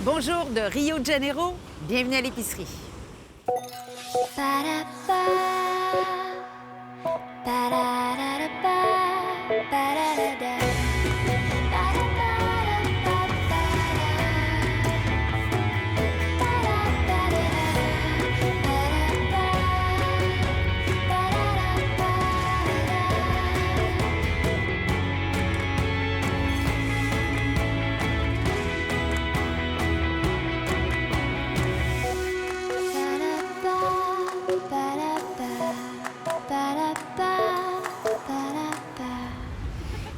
Bonjour de Rio de Janeiro, bienvenue à l'épicerie.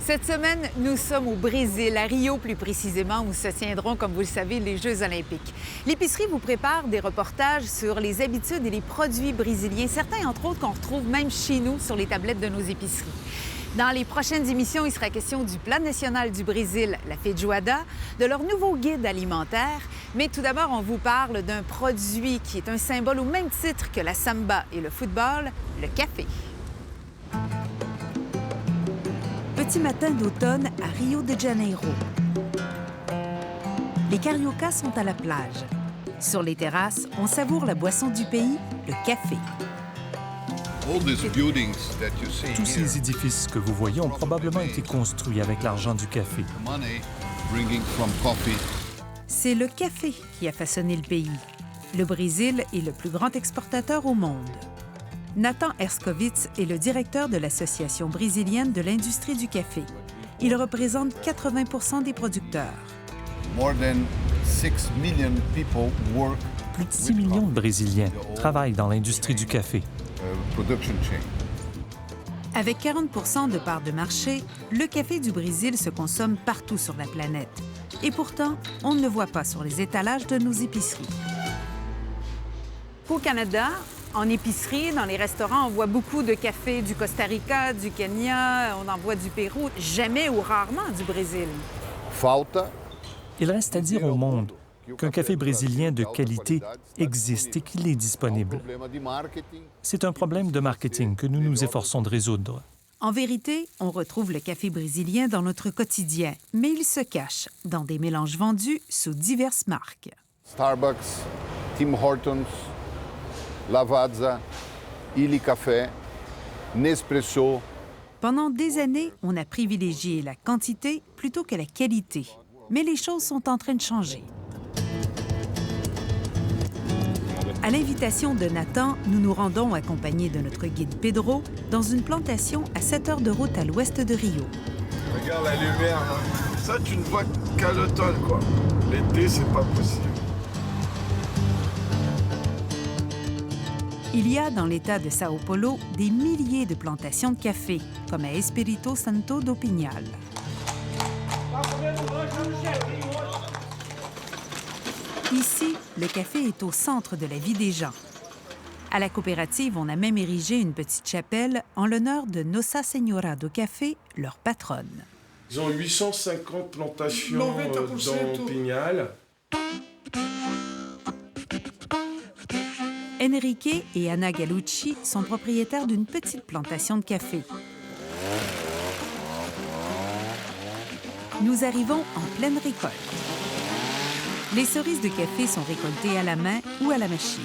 Cette semaine, nous sommes au Brésil, à Rio plus précisément, où se tiendront, comme vous le savez, les Jeux olympiques. L'épicerie vous prépare des reportages sur les habitudes et les produits brésiliens, certains entre autres qu'on retrouve même chez nous sur les tablettes de nos épiceries. Dans les prochaines émissions, il sera question du plat national du Brésil, la feijoada, de leur nouveau guide alimentaire. Mais tout d'abord, on vous parle d'un produit qui est un symbole au même titre que la samba et le football, le café. Petit matin d'automne à Rio de Janeiro. Les cariocas sont à la plage. Sur les terrasses, on savoure la boisson du pays, le café. Tous ces édifices que vous voyez ont probablement été construits avec l'argent du café. C'est le café qui a façonné le pays. Le Brésil est le plus grand exportateur au monde. Nathan Herskovitz est le directeur de l'Association brésilienne de l'industrie du café. Il représente 80 des producteurs. Plus de 6 millions de Brésiliens travaillent dans l'industrie du café. Avec 40 de parts de marché, le café du Brésil se consomme partout sur la planète. Et pourtant, on ne le voit pas sur les étalages de nos épiceries. Au Canada, en épicerie, dans les restaurants, on voit beaucoup de café du Costa Rica, du Kenya, on en voit du Pérou, jamais ou rarement du Brésil. Il reste à dire au monde qu'un café brésilien de qualité existe et qu'il est disponible. C'est un problème de marketing que nous nous efforçons de résoudre. En vérité, on retrouve le café brésilien dans notre quotidien, mais il se cache dans des mélanges vendus sous diverses marques. Starbucks, Tim Hortons, Lavazza, Illy Café, Nespresso. Pendant des années, on a privilégié la quantité plutôt que la qualité. Mais les choses sont en train de changer. À l'invitation de Nathan, nous nous rendons accompagnés de notre guide Pedro dans une plantation à 7 heures de route à l'ouest de Rio. Regarde la lumière, là. Ça, tu ne vois qu'à l'automne, quoi. L'été, c'est pas possible. Il y a dans l'État de Sao Paulo des milliers de plantations de café, comme à Espírito Santo do Pinhal. Ici, le café est au centre de la vie des gens. À la coopérative, on a même érigé une petite chapelle en l'honneur de Nossa Senhora do Café, leur patronne. Ils ont 850 plantations dans Pinhal. Enrique et Anna Gallucci sont propriétaires d'une petite plantation de café. Nous arrivons en pleine récolte. Les cerises de café sont récoltées à la main ou à la machine.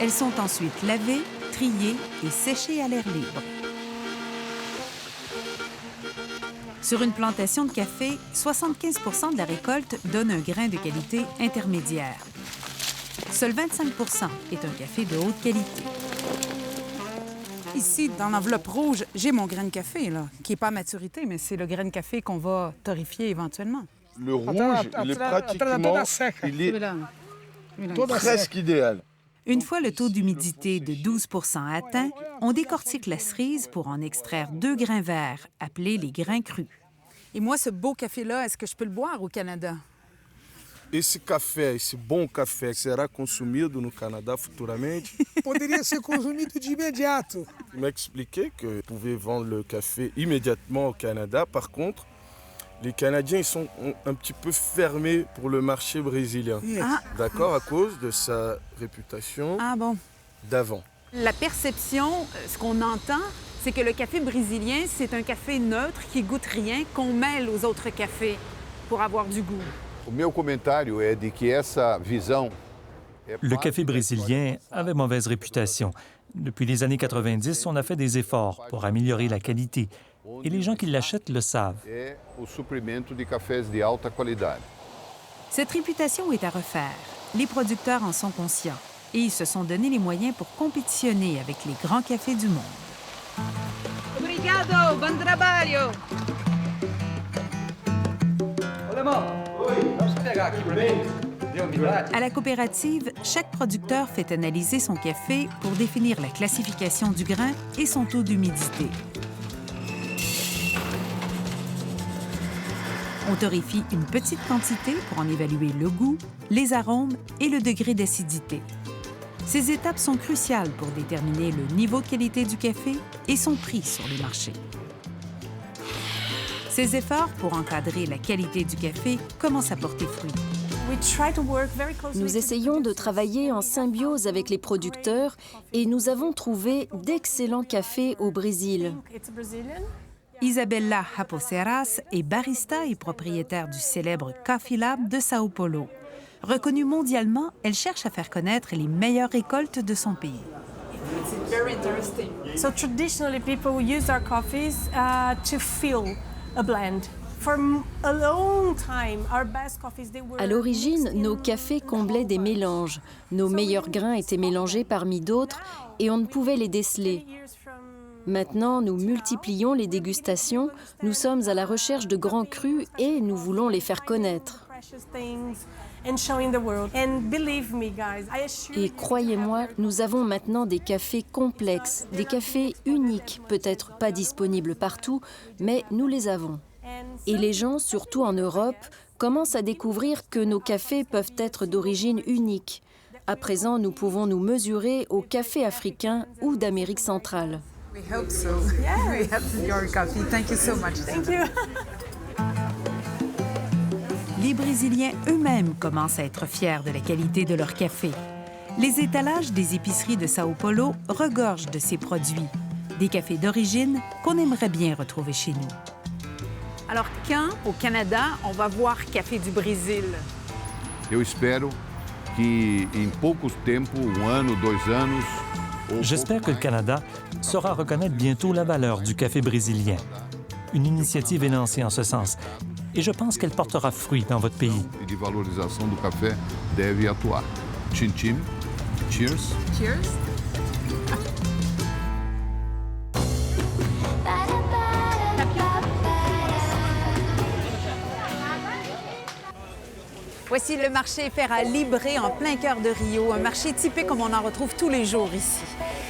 Elles sont ensuite lavées, triées et séchées à l'air libre. Sur une plantation de café, 75 de la récolte donne un grain de qualité intermédiaire. Seul 25 est un café de haute qualité. Ici, dans l'enveloppe rouge, j'ai mon grain de café, là, qui n'est pas à maturité, mais c'est le grain de café qu'on va torréfier éventuellement. Le rouge, il est pratiquement... Il est presque idéal. Une fois le taux d'humidité de 12 atteint, on décortique la cerise pour en extraire 2 grains verts, appelés les grains crus. Et moi, ce beau café-là, est-ce que je peux le boire au Canada? Esse café, esse bom café, será consumido no Canadá futuramente? Poderia ser consumido de imediato. Il m'a expliqué que vous pouvez vendre le café immédiatement au Canada. Par contre, les Canadiens ils sont un petit peu fermés pour le marché brésilien. Ah. D'accord, à cause de sa réputation d'avant. La perception, ce qu'on entend, c'est que le café brésilien, c'est un café neutre qui goûte rien, qu'on mêle aux autres cafés pour avoir du goût. O meu comentário é de que essa visão Le café brésilien avait mauvaise réputation. Depuis les années 90, on a fait des efforts pour améliorer la qualité. Et les gens qui l'achètent le savent. é o suprimento de cafés de alta qualidade. Cette réputation est à refaire. Les producteurs en sont conscients et ils se sont donné les moyens pour compétitionner avec les grands cafés du monde. Obrigado, bon trabalho! À la coopérative, chaque producteur fait analyser son café pour définir la classification du grain et son taux d'humidité. On torréfie une petite quantité pour en évaluer le goût, les arômes et le degré d'acidité. Ces étapes sont cruciales pour déterminer le niveau de qualité du café et son prix sur les marchés. Ces efforts pour encadrer la qualité du café commencent à porter fruit. Nous essayons de travailler en symbiose avec les producteurs et nous avons trouvé d'excellents cafés au Brésil. Isabella Raposeras est barista et propriétaire du célèbre Coffee Lab de Sao Paulo. Reconnue mondialement, elle cherche à faire connaître les meilleures récoltes de son pays. So traditionally, people use our coffees to fill a blend. For a long time, our best coffees, they were... À l'origine, nos cafés comblaient des mélanges. Nos meilleurs grains étaient mélangés parmi d'autres et on ne pouvait les déceler. Maintenant, nous multiplions les dégustations, nous sommes à la recherche de grands crus et nous voulons les faire connaître. Et croyez-moi, nous avons maintenant des cafés complexes, des cafés uniques, peut-être pas disponibles partout, mais nous les avons. Et les gens, surtout en Europe, commencent à découvrir que nos cafés peuvent être d'origine unique. À présent, nous pouvons nous mesurer aux cafés africains ou d'Amérique centrale. We hope so. Yeah. We have your coffee. Thank you so much. Thank you. Les Brésiliens eux-mêmes commencent à être fiers de la qualité de leur café. Les étalages des épiceries de Sao Paulo regorgent de ces produits, des cafés d'origine qu'on aimerait bien retrouver chez nous. Alors, quand, au Canada, on va voir Café du Brésil? Eu espero que em poucos tempo, ano, 2 anos... J'espère que le Canada saura reconnaître bientôt la valeur du café brésilien. Une initiative est lancée en ce sens et je pense qu'elle portera fruit dans votre pays. E de valorização do café deve atuar. Tchim tchim. Cheers. Cheers. Voici le marché Feira Libre en plein cœur de Rio, un marché typique comme on en retrouve tous les jours ici.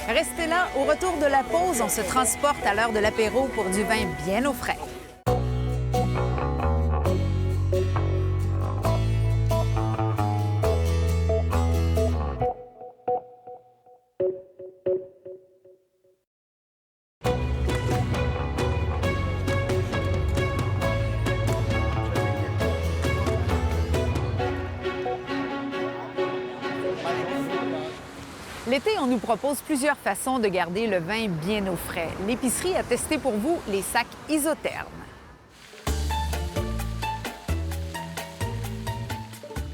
Restez là, au retour de la pause, on se transporte à l'heure de l'apéro pour du vin bien au frais. L'été, on nous propose plusieurs façons de garder le vin bien au frais. L'épicerie a testé pour vous les sacs isothermes.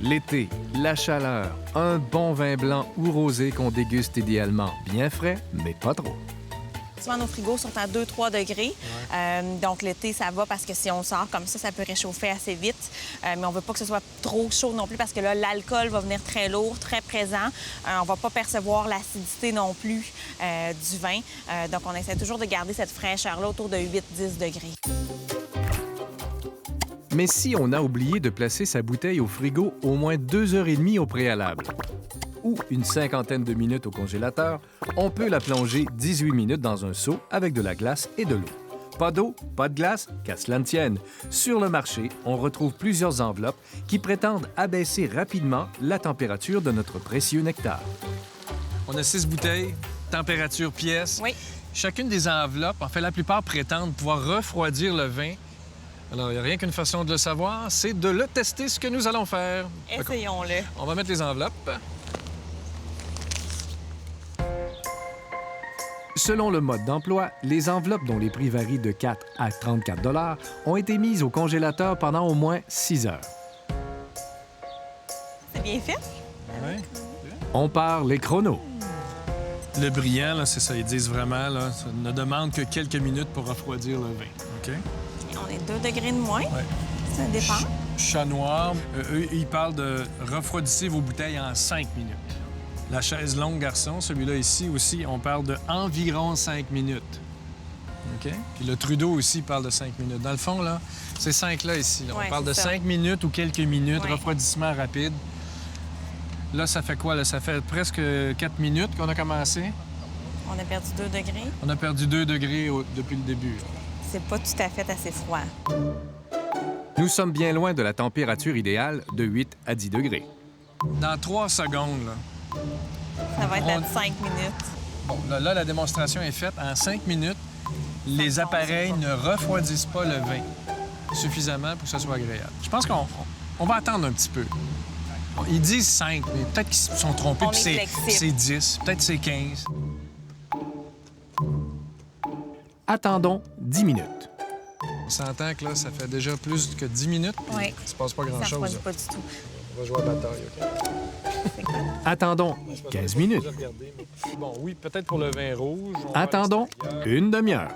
L'été, la chaleur, un bon vin blanc ou rosé qu'on déguste idéalement bien frais, mais pas trop. Souvent, nos frigos sont à 2-3 degrés. Donc, l'été, ça va parce que si on sort comme ça peut réchauffer assez vite. Mais on veut pas que ce soit trop chaud non plus parce que là, l'alcool va venir très lourd, très présent. On va pas percevoir l'acidité non plus du vin. Donc, on essaie toujours de garder cette fraîcheur-là autour de 8-10 degrés. Mais si on a oublié de placer sa bouteille au frigo au moins 2h30 au préalable, ou une 50aine de minutes au congélateur, on peut la plonger 18 minutes dans un seau avec de la glace et de l'eau. Pas d'eau, pas de glace, qu'à cela ne tienne. Sur le marché, on retrouve plusieurs enveloppes qui prétendent abaisser rapidement la température de notre précieux nectar. On a 6 bouteilles, température pièce. Oui. Chacune des enveloppes, en fait, la plupart prétendent pouvoir refroidir le vin. Alors, il n'y a rien qu'une façon de le savoir, c'est de le tester, ce que nous allons faire. Essayons-le. On va mettre les enveloppes. Selon le mode d'emploi, les enveloppes dont les prix varient de 4 à 34 $ ont été mises au congélateur pendant au moins 6 heures. C'est bien fait? Oui. On part les chronos. Le brillant, là, c'est ça. Ils disent vraiment, là, ça ne demande que quelques minutes pour refroidir le vin. OK? Et on est 2 degrés de moins. Ouais. Ça dépend. Chat noir, eux, ils parlent de refroidissez vos bouteilles en 5 minutes. La chaise longue, garçon, celui-là ici aussi, on parle de environ 5 minutes. OK? Puis le Trudeau aussi parle de 5 minutes. Dans le fond, là, ces 5-là ici, là, Ouais, on parle de c'est ça. 5 minutes ou quelques minutes, Ouais. refroidissement rapide. Là, ça fait quoi? Là? Ça fait presque 4 minutes qu'on a commencé. On a perdu 2 degrés. On a perdu 2 degrés depuis le début. C'est pas tout à fait assez froid. Nous sommes bien loin de la température idéale de 8 à 10 degrés. Dans 3 secondes, là. Ça va être à 5 minutes. Bon, là, la démonstration est faite. En 5 minutes, les appareils ne refroidissent pas le vin suffisamment pour que ça soit agréable. Je pense qu'on va attendre un petit peu. Ils disent 5, mais peut-être qu'ils se sont trompés, On puis est flexible. c'est 10, peut-être c'est 15. Attendons 10 minutes. On s'entend que là, ça fait déjà plus que 10 minutes, puis Oui. il se passe pas Ça grand-chose. refroidit là. pas du tout. On va jouer à bataille, OK? Attendons 15 minutes. Bon, oui, peut-être pour le vin rouge. on va Attendons à l'extérieur. une demi-heure.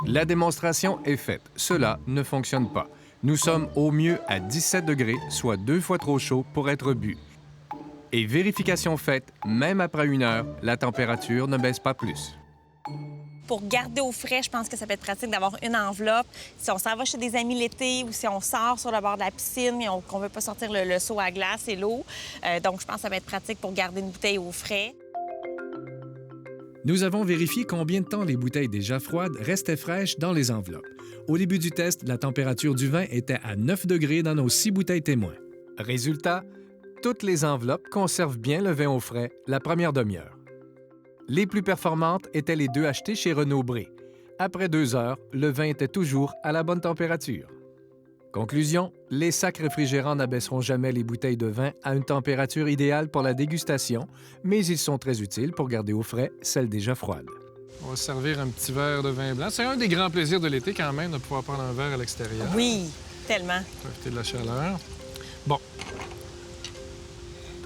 La démonstration est faite. Cela ne fonctionne pas. Nous sommes au mieux à 17 degrés, soit 2 fois trop chaud pour être bu. Et vérification faite, même après 1 heure, la température ne baisse pas plus. Pour garder au frais, je pense que ça peut être pratique d'avoir une enveloppe. Si on s'en va chez des amis l'été ou si on sort sur le bord de la piscine et qu'on ne veut pas sortir le seau à glace et l'eau. Donc, je pense que ça va être pratique pour garder une bouteille au frais. Nous avons vérifié combien de temps les bouteilles déjà froides restaient fraîches dans les enveloppes. Au début du test, la température du vin était à 9 degrés dans nos 6 bouteilles témoins. Résultat, toutes les enveloppes conservent bien le vin au frais la première demi-heure. Les plus performantes étaient les 2 achetées chez Renaud-Bré. Après 2 heures, le vin était toujours à la bonne température. Conclusion, les sacs réfrigérants n'abaisseront jamais les bouteilles de vin à une température idéale pour la dégustation, mais ils sont très utiles pour garder au frais celles déjà froides. On va se servir un petit verre de vin blanc. C'est un des grands plaisirs de l'été quand même, de pouvoir prendre un verre à l'extérieur. Oui, tellement. Profiter de la chaleur. Bon.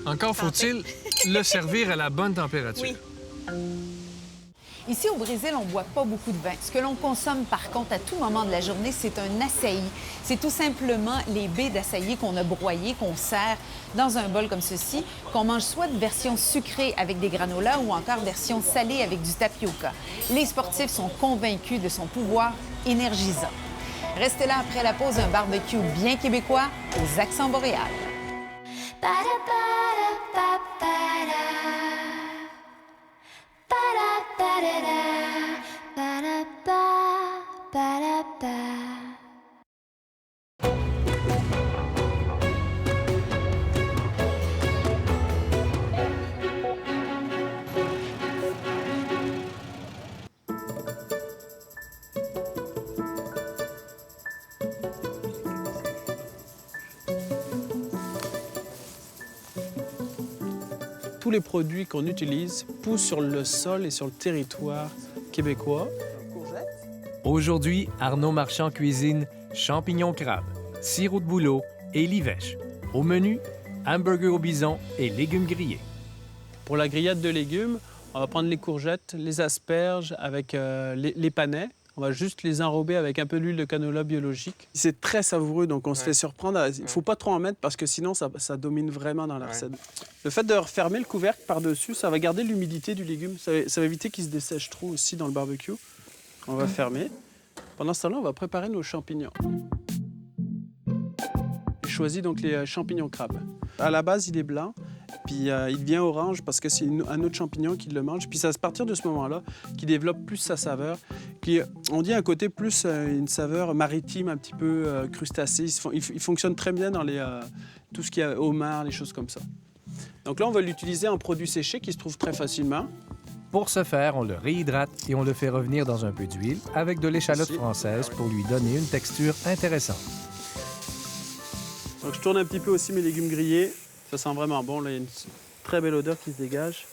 Encore faut-il le servir à la bonne température. Oui. Ici, au Brésil, on ne boit pas beaucoup de vin. Ce que l'on consomme, par contre, à tout moment de la journée, c'est un açaï. C'est tout simplement les baies d'açaï qu'on a broyées, qu'on sert dans un bol comme ceci, qu'on mange soit de version sucrée avec des granolas ou encore version salée avec du tapioca. Les sportifs sont convaincus de son pouvoir énergisant. Restez là après la pause, un barbecue bien québécois aux accents boréales. Tous les produits qu'on utilise poussent sur le sol et sur le territoire québécois. Aujourd'hui, Arnaud Marchand cuisine champignons crabes, sirop de bouleau et livèche. Au menu, hamburger au bison et légumes grillés. Pour la grillade de légumes, on va prendre les courgettes, les asperges avec les panais. On va juste les enrober avec un peu d'huile de canola biologique. C'est très savoureux, donc on se fait surprendre. Il ne faut pas trop en mettre parce que sinon, ça domine vraiment dans la recette. Le fait de refermer le couvercle par-dessus, ça va garder l'humidité du légume. Ça va éviter qu'il se dessèche trop aussi dans le barbecue. On va fermer. Pendant ce temps-là, on va préparer nos champignons. J'ai choisi donc les champignons crabes. À la base, il est blanc, puis il devient orange parce que c'est un autre champignon qui le mange. Puis c'est à partir de ce moment-là qu'il développe plus sa saveur. Puis on dit un côté plus une saveur maritime, un petit peu crustacée. Il fonctionne très bien dans tout ce qui est homard, les choses comme ça. Donc là, on va l'utiliser en produit séché qui se trouve très facilement. Pour ce faire, on le réhydrate et on le fait revenir dans un peu d'huile avec de l'échalote française pour lui donner une texture intéressante. Donc je tourne un petit peu aussi mes légumes grillés. Ça sent vraiment bon. Là, il y a une très belle odeur qui se dégage.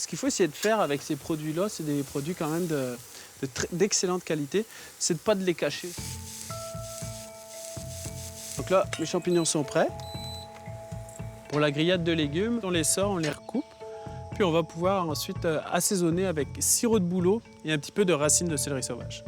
Ce qu'il faut essayer de faire avec ces produits-là, c'est des produits quand même d'excellente qualité, c'est de ne pas de les cacher. Donc là, les champignons sont prêts. Pour la grillade de légumes, on les sort, on les recoupe. Puis on va pouvoir ensuite assaisonner avec sirop de bouleau et un petit peu de racines de céleri sauvage.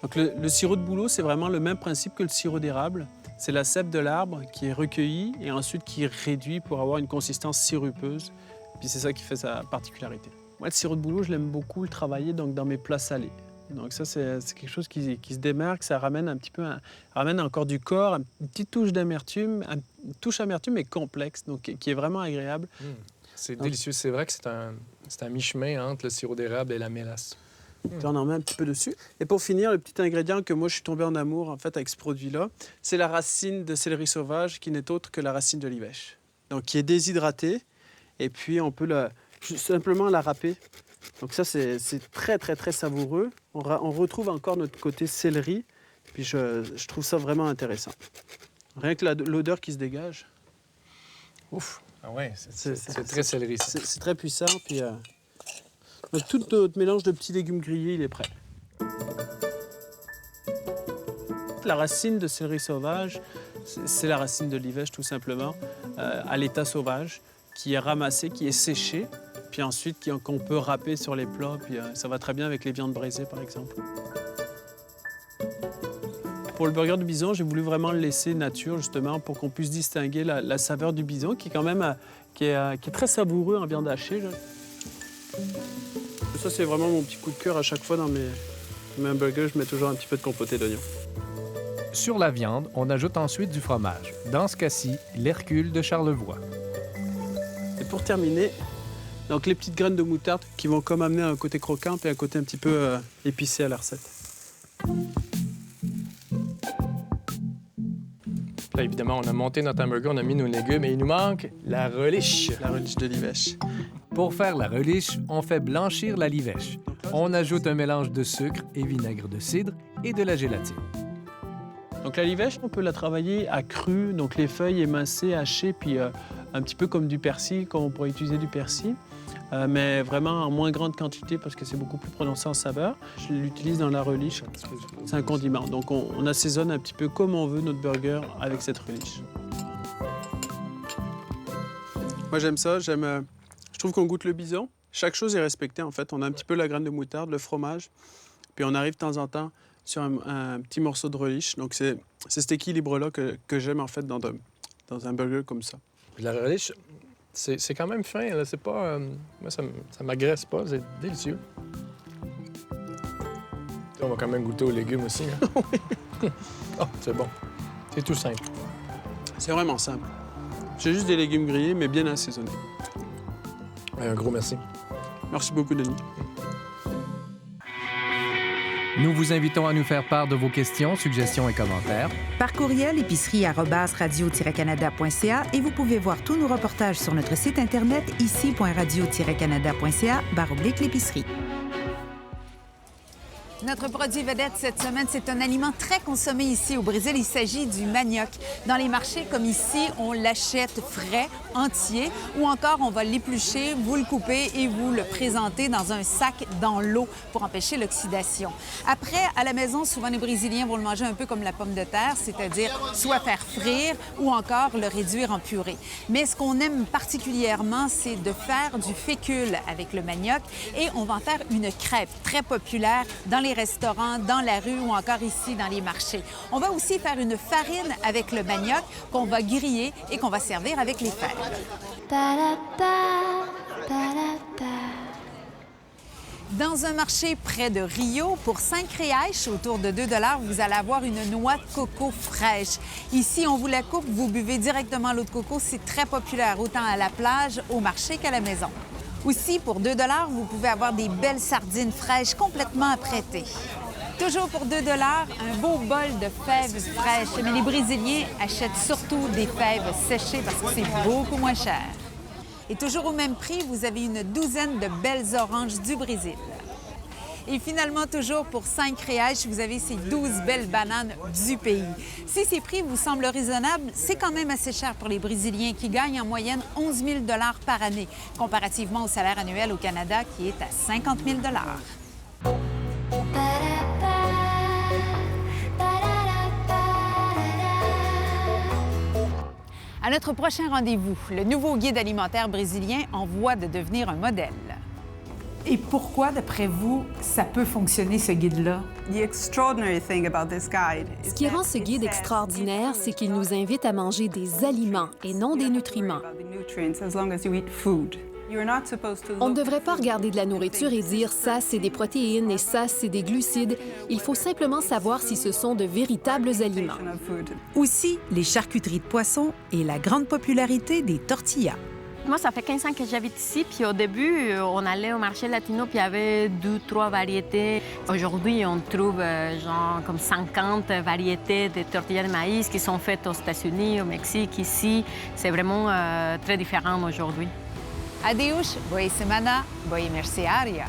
Donc le sirop de bouleau, c'est vraiment le même principe que le sirop d'érable. C'est la sève de l'arbre qui est recueillie et ensuite qui est réduite pour avoir une consistance sirupeuse. Puis c'est ça qui fait sa particularité. Moi, le sirop de bouleau, je l'aime beaucoup le travailler donc, dans mes plats salés. Donc ça, c'est quelque chose qui se démarque, ça ramène un petit peu, ramène encore du corps, une petite touche d'amertume, une touche amertume mais complexe, donc qui est vraiment agréable. C'est délicieux. C'est vrai que c'est un mi-chemin entre le sirop d'érable et la mélasse. On en met un petit peu dessus. Et pour finir, le petit ingrédient que moi, je suis tombé en amour en fait avec ce produit-là, c'est la racine de céleri sauvage qui n'est autre que la racine de l'ivèche. Donc qui est déshydratée et puis on peut simplement la râper. Donc ça, c'est très, très, très savoureux. On retrouve encore notre côté céleri. Puis je trouve ça vraiment intéressant. Rien que l'odeur qui se dégage. Ouf! Ah ouais, c'est très céleri. C'est très puissant. Puis tout notre mélange de petits légumes grillés, il est prêt. La racine de céleri sauvage, c'est la racine de l'ivèche, tout simplement, à l'état sauvage, qui est ramassée, qui est séchée. Puis ensuite, qu'on peut râper sur les plats, puis ça va très bien avec les viandes braisées, par exemple. Pour le burger de bison, j'ai voulu vraiment le laisser nature, justement, pour qu'on puisse distinguer la saveur du bison, qui est quand même qui est très savoureux en viande hachée. Là. Ça, c'est vraiment mon petit coup de cœur à chaque fois dans mes hamburgers. Je mets toujours un petit peu de compoté d'oignon. Sur la viande, on ajoute ensuite du fromage. Dans ce cas-ci, l'Hercule de Charlevoix. Et pour terminer, donc les petites graines de moutarde qui vont comme amener un côté croquant et un côté un petit peu épicé à la recette. Là, évidemment, on a monté notre hamburger, on a mis nos légumes et il nous manque la relish. La relish de l'ivèche. Pour faire la relish, on fait blanchir la livèche. On ajoute un mélange de sucre et vinaigre de cidre et de la gélatine. Donc la livèche, on peut la travailler à cru, donc les feuilles émincées, hachées, puis un petit peu comme du persil, comme on pourrait utiliser du persil, mais vraiment en moins grande quantité parce que c'est beaucoup plus prononcé en saveur. Je l'utilise dans la relish, c'est un condiment. Donc on assaisonne un petit peu comme on veut notre burger avec cette relish. Moi j'aime ça, je trouve qu'on goûte le bison. Chaque chose est respectée en fait. On a un petit peu la graine de moutarde, le fromage, puis on arrive de temps en temps sur un petit morceau de relish. Donc c'est cet équilibre-là que j'aime en fait dans un burger comme ça. Puis la relish, c'est quand même fin, là. C'est pas... moi, ça m'agresse pas. C'est délicieux. Là, on va quand même goûter aux légumes aussi. Oui. Oh, c'est bon. C'est tout simple. C'est vraiment simple. J'ai juste des légumes grillés, mais bien assaisonnés. Un gros merci. Merci beaucoup, Denis. Nous vous invitons à nous faire part de vos questions, suggestions et commentaires. Par courriel, épicerie@radio-canada.ca et vous pouvez voir tous nos reportages sur notre site internet ici.radio-canada.ca/l'épicerie. Notre produit vedette cette semaine, c'est un aliment très consommé ici au Brésil. Il s'agit du manioc. Dans les marchés comme ici, on l'achète frais, entier, ou encore on va l'éplucher, vous le coupez et vous le présentez dans un sac dans l'eau pour empêcher l'oxydation. Après, à la maison, souvent les Brésiliens vont le manger un peu comme la pomme de terre, c'est-à-dire soit faire frire ou encore le réduire en purée. Mais ce qu'on aime particulièrement, c'est de faire du fécule avec le manioc et on va en faire une crêpe très populaire dans les restaurants, dans la rue ou encore ici dans les marchés. On va aussi faire une farine avec le manioc qu'on va griller et qu'on va servir avec les fèves. Dans un marché près de Rio, pour 5 reais, autour de 2 $, vous allez avoir une noix de coco fraîche. Ici, on vous la coupe, vous buvez directement l'eau de coco. C'est très populaire, autant à la plage, au marché qu'à la maison. Aussi, pour 2 $, vous pouvez avoir des belles sardines fraîches complètement apprêtées. Toujours pour 2 $, un beau bol de fèves fraîches. Mais les Brésiliens achètent surtout des fèves séchées parce que c'est beaucoup moins cher. Et toujours au même prix, vous avez une douzaine de belles oranges du Brésil. Et finalement, toujours pour 5 reais, vous avez ces 12 belles bananes du pays. Si ces prix vous semblent raisonnables, c'est quand même assez cher pour les Brésiliens qui gagnent en moyenne 11 000 $ par année, comparativement au salaire annuel au Canada qui est à 50 000 $. À notre prochain rendez-vous, le nouveau guide alimentaire brésilien en voie de devenir un modèle. Et pourquoi, d'après vous, ça peut fonctionner, ce guide-là? Ce qui rend ce guide extraordinaire, c'est qu'il nous invite à manger des aliments et non des nutriments. On ne devrait pas regarder de la nourriture et dire « ça, c'est des protéines et ça, c'est des glucides ». Il faut simplement savoir si ce sont de véritables aliments. Aussi, les charcuteries de poissons et la grande popularité des tortillas. Moi, ça fait 15 ans que j'habite ici, puis au début, on allait au marché latino, puis il y avait 2-3 variétés. Aujourd'hui, on trouve genre comme 50 variétés de tortillas de maïs qui sont faites aux États-Unis, au Mexique, ici. C'est vraiment très différent aujourd'hui. Adeus, boa semana, boa mercearia.